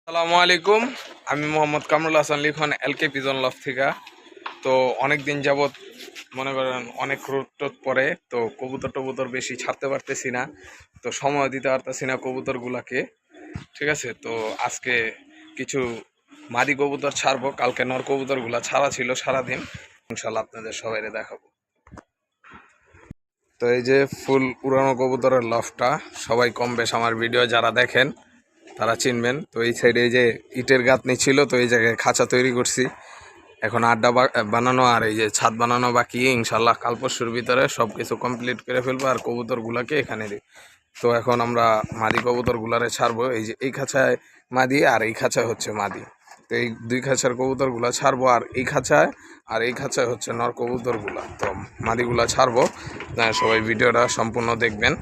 আসসালামু আলাইকুম। আমি মোহাম্মদ কামরুল হাসান লিখন এলকে পিজন লফ থেকে। তো অনেক দিন যাবৎ মনে করেন অনেক রোদ পরে তো কবুতর বেশি ছাড়তে পারতেছি না, তো সময় দিতে পারতেছি না কবুতরগুলাকে। ঠিক আছে, তো আজকে কিছু মাদি কবুতর ছাড়বো। কালকে নর কবুতরগুলা ছাড়া ছিল সারাদিন, ইনশাল্লাহ আপনাদের সবাইরে দেখাবো। তো এই যে ফুল উড়ানো কবুতরের লফটা, সবাই কম বেশ আমার ভিডিও যারা দেখেন তারা চিনবেন। তো এই সাইডে এই যে ইটের গাঁথনি ছিল, তো এই জায়গায় খাঁচা তৈরি করছি। এখন আড্ডা বানানো আর এই যে ছাদ বানানো বাকি। ইনশাল্লাহ কাল পরশুর ভিতরে সব কিছু কমপ্লিট করে ফেলবো আর কবুতরগুলাকে এখানে দিই। তো এখন আমরা মাদি কবুতরগুলারে ছাড়বো। এই যে এই খাঁচায় মাদি আর এই খাঁচায় হচ্ছে মাদি। তো এই দুই খাঁচার কবুতরগুলা ছাড়বো আর এই খাঁচায় হচ্ছে নর কবুতরগুলা। তো মাদিগুলা ছাড়বো, সবাই ভিডিওটা সম্পূর্ণ দেখবেন।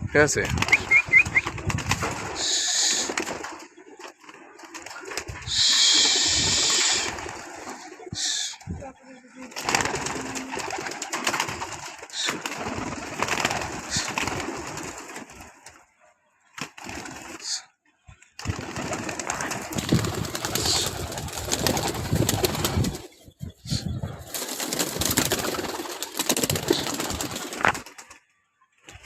ঠিক আছে।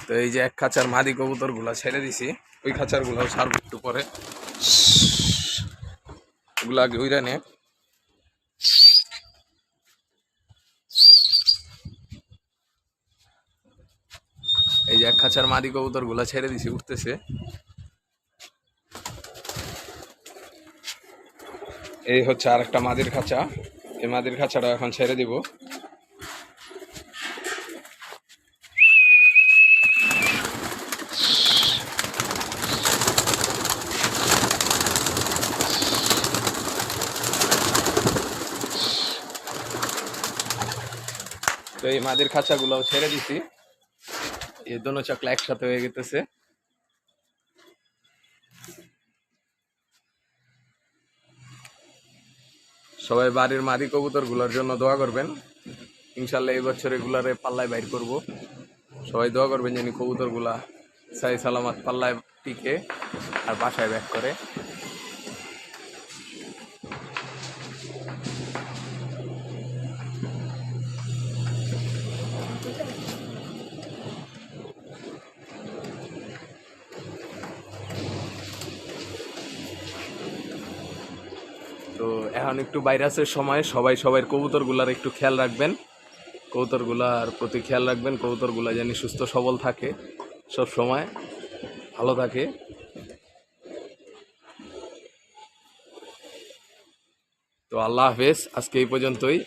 তো এই যে এক খাঁচার মাদি কবুতরগুলা ছেড়ে দিছি, ওই খাঁচারগুলাও ছাড়বো একটু পরে। ওগুলা আগে উইরা নে। এই যে এক খাঁচার মাদি কবুতরগুলা ছেড়ে দিছি, উঠতেছে। এই হচ্ছে আর একটা মাদির খাঁচা, এই মাদির খাঁচাটা এখন ছেড়ে দিব। তো এই মাদির খাঁচাগুলোও ছেড়ে দিছি, এই দোনো চাকলা একসাথে হয়ে গেতেছে। সবাই বাড়ির মাদি কবুতরগুলোর জন্য দোয়া করবেন। ইনশাল্লাহ এই বছর এগুলারে পাল্লায় বাইর করব। সবাই দোয়া করবেন যেন কবুতরগুলা সাই সালামাত পাল্লায় টিকে আর বাসায় ব্যাক করে। তো এখন একটু ভাইরাসের সময় সবাই সবার কবুতরগুলার একটু খেয়াল রাখবেন, কবুতরগুলার প্রতি খেয়াল রাখবেন। কবুতরগুলা যেন সুস্থ সবল থাকে, সব সময় ভালো থাকে। তো আল্লাহ হাফেজ, আজকে এই পর্যন্তই।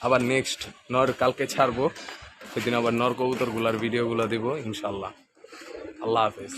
আবার নেক্সট নর কালকে ছাড়বো, সেদিন আবার নর কবুতরগুলার ভিডিওগুলো দেবো ইনশাল্লাহ। আল্লাহ হাফেজ।